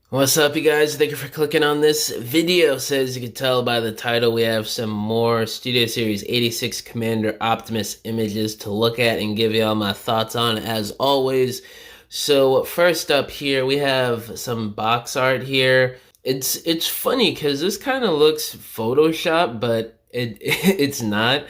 What's up, you guys? Thank you for clicking on this video. So as you can tell by the title, we have some more Studio Series 86 Commander Optimus images to look at and give you all my thoughts on, as always. So first up here, we have some box art here. It's funny because this kind of looks Photoshop, but it's not.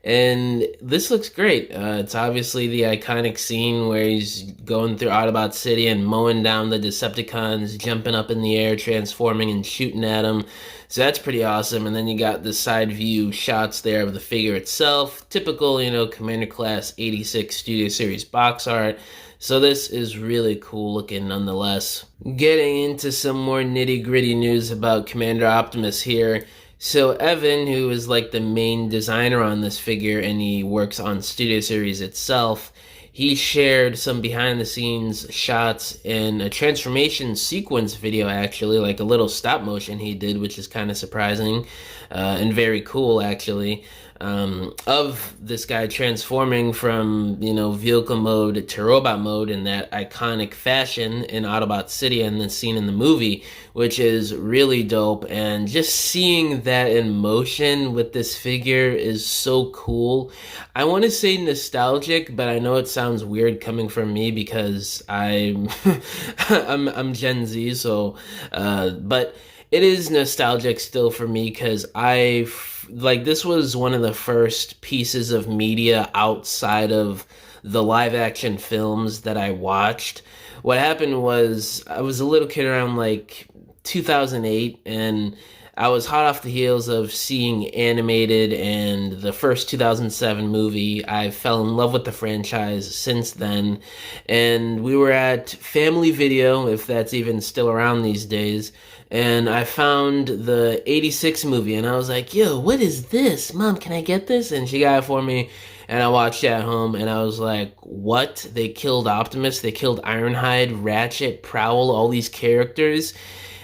And this looks great. It's obviously the iconic scene where he's going through Autobot City and mowing down the Decepticons, jumping up in the air, transforming and shooting at them. So that's pretty awesome. And then you got the side view shots there of the figure itself. Typical, Commander Class 86 Studio Series box art. So this is really cool looking nonetheless. Getting into some more nitty-gritty news about Commander Optimus here. So Evan, who is like the main designer on this figure and he works on Studio Series itself, he shared some behind the scenes shots in a transformation sequence video, actually, like a little stop motion he did, which is kind of surprising and very cool, actually, of this guy transforming from, vehicle mode to robot mode in that iconic fashion in Autobot City and then seen in the movie, which is really dope. And just seeing that in motion with this figure is so cool. I want to say nostalgic, but I know it sounds weird coming from me because I'm I'm Gen Z, so but it is nostalgic still for me because this was one of the first pieces of media outside of the live action films that I watched. What happened was I was a little kid around like 2008, and I was hot off the heels of seeing animated and the first 2007 movie. I fell in love with the franchise since then, and we were at Family Video, if that's even still around these days, and I found the 86 movie, and I was like, yo, what is this? Mom, can I get this? And she got it for me, and I watched it at home, and I was like, what? They killed Optimus, they killed Ironhide, Ratchet, Prowl, all these characters,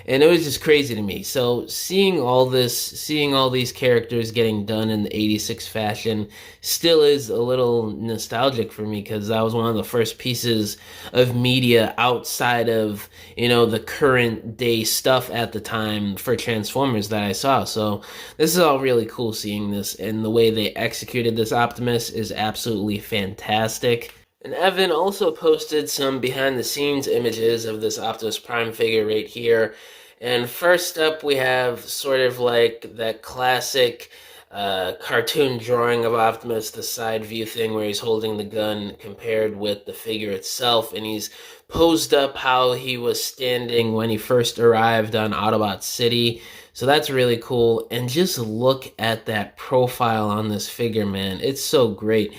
and it was just crazy to me. So seeing all these characters getting done in the 86 fashion still is a little nostalgic for me because that was one of the first pieces of media outside of, the current day stuff at the time for Transformers that I saw. So this is all really cool seeing this, and the way they executed this Optimus is absolutely fantastic. And Evan also posted some behind the scenes images of this Optimus Prime figure right here. And first up, we have sort of like that classic cartoon drawing of Optimus, the side view thing where he's holding the gun compared with the figure itself. And he's posed up how he was standing when he first arrived on Autobot City. So that's really cool. And just look at that profile on this figure, man. It's so great.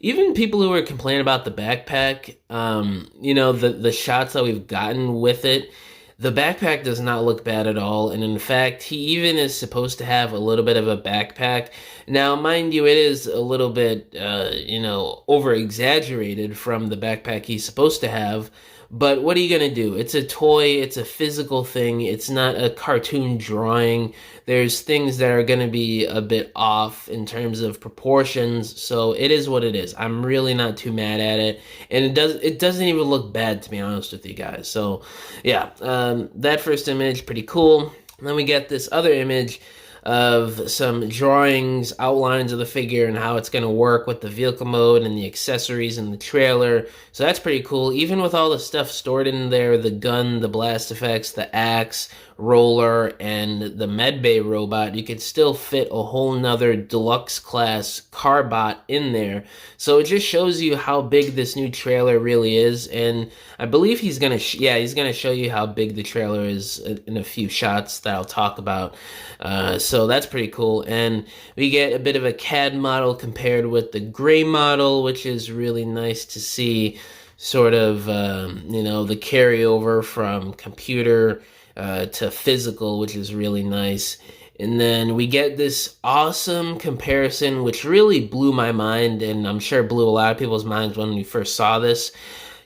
Even people who were complaining about the backpack, the shots that we've gotten with it, the backpack does not look bad at all. And in fact, he even is supposed to have a little bit of a backpack. Now, mind you, it is a little bit, over exaggerated from the backpack he's supposed to have. But what are you going to do? It's a toy, it's a physical thing, it's not a cartoon drawing. There's things that are going to be a bit off in terms of proportions, so it is what it is. I'm really not too mad at it, and it doesn't even look bad, to be honest with you guys. So yeah, that first image, pretty cool. And then we get this other image of some drawings, outlines of the figure and how it's going to work with the vehicle mode and the accessories and the trailer. So that's pretty cool. Even with all the stuff stored in there, the gun, the blast effects, the axe, roller, and the medbay robot, you could still fit a whole nother deluxe class carbot in there. So it just shows you how big this new trailer really is. And I believe he's gonna show you how big the trailer is in a few shots that I'll talk about. So that's pretty cool. And we get a bit of a CAD model compared with the gray model, which is really nice to see. Sort of, the carryover from computer to physical, which is really nice. And then we get this awesome comparison, which really blew my mind, and I'm sure blew a lot of people's minds when we first saw this.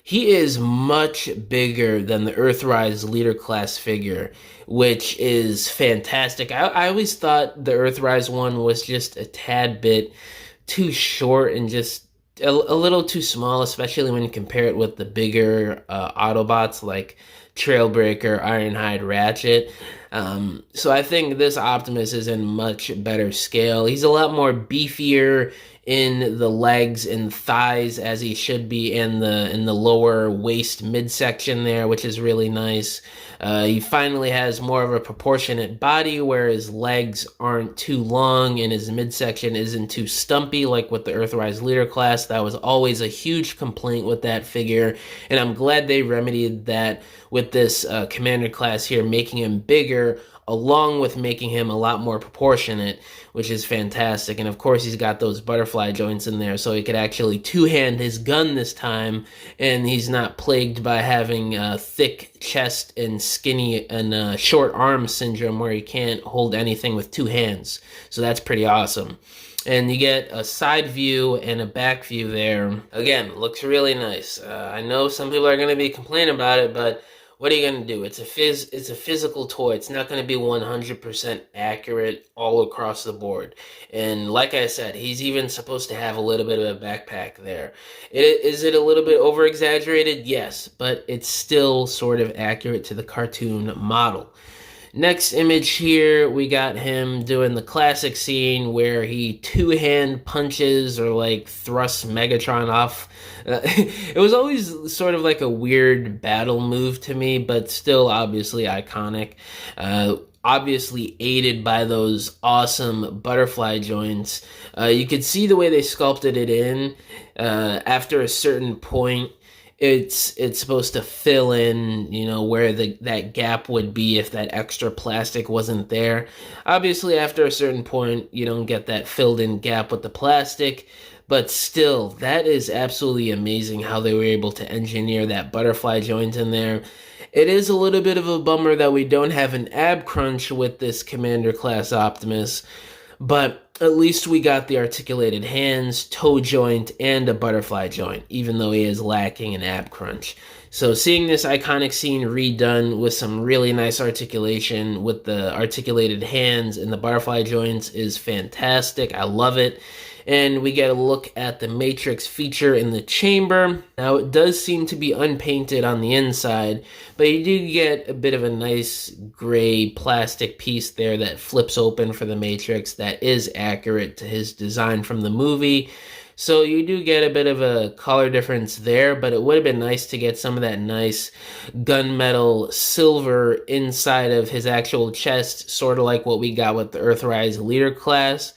He is much bigger than the Earthrise leader class figure, which is fantastic. I always thought the Earthrise one was just a tad bit too short and just a little too small, especially when you compare it with the bigger Autobots like Trailbreaker, Ironhide, Ratchet. So I think this Optimus is in much better scale. He's a lot more beefier in the legs and thighs as he should be in the lower waist midsection there, which is really nice. He finally has more of a proportionate body where his legs aren't too long and his midsection isn't too stumpy like with the Earthrise Leader class. That was always a huge complaint with that figure, and I'm glad they remedied that with this Commander class here, making him bigger along with making him a lot more proportionate, which is fantastic. And of course, he's got those butterfly joints in there, so he could actually two-hand his gun this time, and he's not plagued by having thick chest and skinny and short arm syndrome where he can't hold anything with two hands. So that's pretty awesome. And you get a side view and a back view there. Again, looks really nice. I know some people are going to be complaining about it, but what are you going to do? It's a physical toy. It's not going to be 100% accurate all across the board. And like I said, he's even supposed to have a little bit of a backpack there. Is it a little bit over-exaggerated? Yes, but it's still sort of accurate to the cartoon model. Next image here, we got him doing the classic scene where he two-hand punches or like thrusts Megatron off. It was always sort of like a weird battle move to me, but still obviously iconic. Obviously aided by those awesome butterfly joints. You could see the way they sculpted it in. After a certain point, it's supposed to fill in, you know, where that gap would be if that extra plastic wasn't there. Obviously, after a certain point, you don't get that filled in gap with the plastic, but still, that is absolutely amazing how they were able to engineer that butterfly joint in there. It is a little bit of a bummer that we don't have an ab crunch with this Commander class Optimus, but at least we got the articulated hands, toe joint, and a butterfly joint, even though he is lacking an ab crunch. So seeing this iconic scene redone with some really nice articulation with the articulated hands and the butterfly joints is fantastic. I love it. And we get a look at the Matrix feature in the chamber. Now, it does seem to be unpainted on the inside, but you do get a bit of a nice gray plastic piece there that flips open for the Matrix that is accurate to his design from the movie. So you do get a bit of a color difference there, but it would have been nice to get some of that nice gunmetal silver inside of his actual chest, sort of like what we got with the Earthrise Leader class.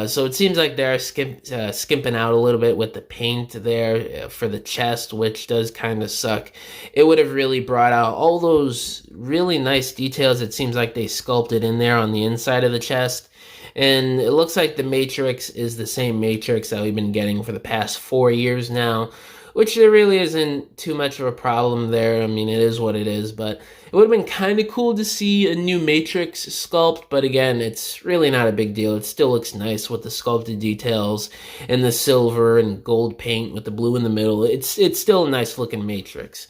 So it seems like they're skimping out a little bit with the paint there for the chest, which does kind of suck. It would have really brought out all those really nice details it seems like they sculpted in there on the inside of the chest. And it looks like the Matrix is the same Matrix that we've been getting for the past 4 years now, which there really isn't too much of a problem there. I mean, it is what it is, but it would have been kind of cool to see a new Matrix sculpt, but again, it's really not a big deal. It still looks nice with the sculpted details and the silver and gold paint with the blue in the middle. It's still a nice looking Matrix.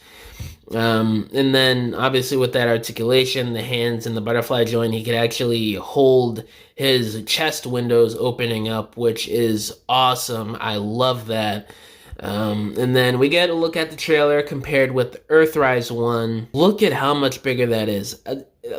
And then obviously with that articulation, the hands and the butterfly joint, he could actually hold his chest windows opening up, which is awesome. I love that. And then we get a look at the trailer compared with the Earthrise one. Look at how much bigger that is.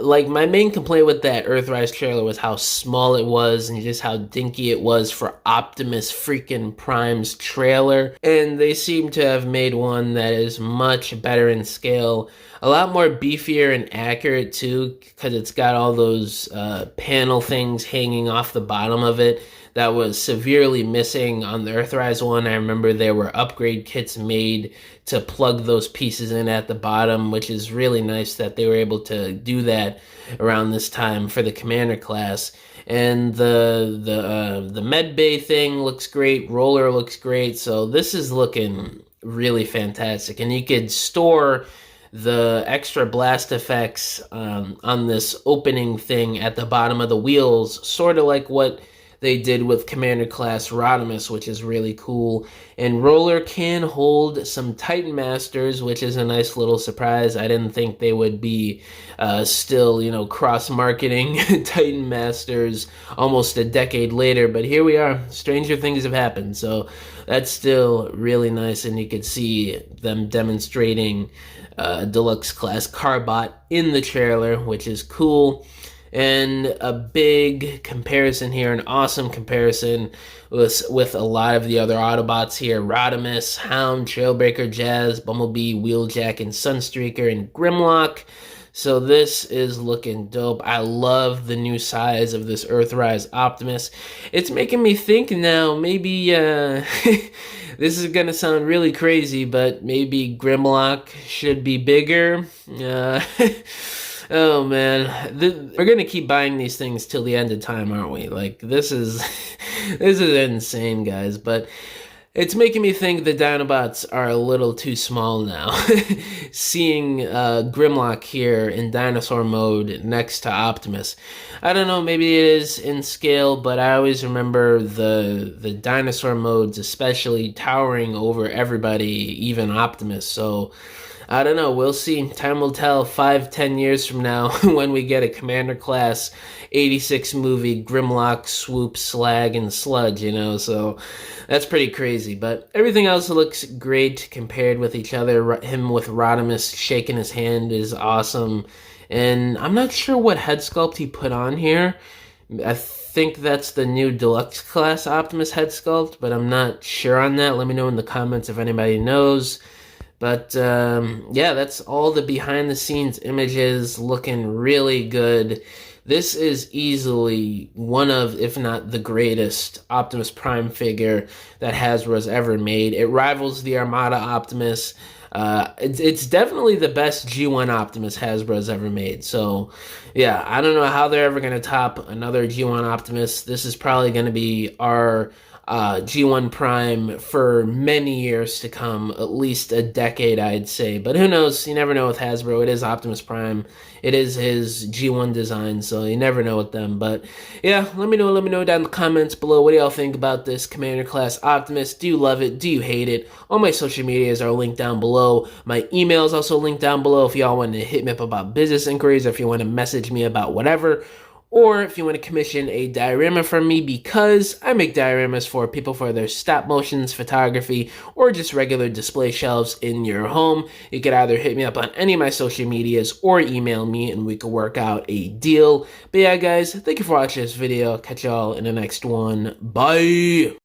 Like, my main complaint with that Earthrise trailer was how small it was and just how dinky it was for Optimus freaking Prime's trailer. And they seem to have made one that is much better in scale. A lot more beefier and accurate too, because it's got all those panel things hanging off the bottom of it that was severely missing on the Earthrise one. I remember there were upgrade kits made to plug those pieces in at the bottom, which is really nice that they were able to do that around this time for the Commander class. And the med bay thing looks great, roller looks great, so this is looking really fantastic. And you could store the extra blast effects on this opening thing at the bottom of the wheels, sort of like what they did with Commander Class Rodimus, which is really cool. And Roller can hold some Titan Masters, which is a nice little surprise. I didn't think they would be still, you know, cross-marketing Titan Masters almost a decade later, but here we are. Stranger things have happened, so that's still really nice, and you could see them demonstrating Deluxe Class Carbot in the trailer, which is cool. And a big comparison here, an awesome comparison with a lot of the other Autobots here: Rodimus, Hound, Trailbreaker, Jazz, Bumblebee, Wheeljack, and Sunstreaker, and Grimlock. So this is looking dope. I love the new size of this Earthrise Optimus. It's making me think now, maybe this is gonna sound really crazy, but maybe Grimlock should be bigger. Oh man, we're gonna keep buying these things till the end of time, aren't we? Like, this is this is insane, guys. But it's making me think the Dinobots are a little too small now. Seeing Grimlock here in dinosaur mode next to Optimus, I don't know, maybe it is in scale, but I always remember the dinosaur modes especially towering over everybody, even Optimus. So I don't know, we'll see. Time will tell 5-10 years from now when we get a Commander Class 86 movie, Grimlock, Swoop, Slag, and Sludge, you know, so that's pretty crazy. But everything else looks great compared with each other. Him with Rodimus shaking his hand is awesome. And I'm not sure what head sculpt he put on here. I think that's the new Deluxe Class Optimus head sculpt, but I'm not sure on that. Let me know in the comments if anybody knows. But yeah, that's all the behind the scenes images, looking really good. This is easily one of, if not the greatest Optimus Prime figure that Hasbro's ever made. It rivals the Armada Optimus. It's definitely the best G1 Optimus Hasbro's ever made. So yeah, I don't know how they're ever going to top another G1 Optimus. This is probably going to be our G1 Prime for many years to come, at least a decade, I'd say. But who knows? You never know with Hasbro. It is Optimus Prime. It is his G1 design, so you never know with them. But yeah, let me know down in the comments below. What do y'all think about this Commander Class Optimus? Do you love it? Do you hate it? All my social medias are linked down below. My email is also linked down below if y'all want to hit me up about business inquiries, or if you want to message me about whatever. Or if you want to commission a diorama from me, because I make dioramas for people for their stop motions, photography, or just regular display shelves in your home. You could either hit me up on any of my social medias or email me and we could work out a deal. But yeah, guys, thank you for watching this video. Catch y'all in the next one. Bye!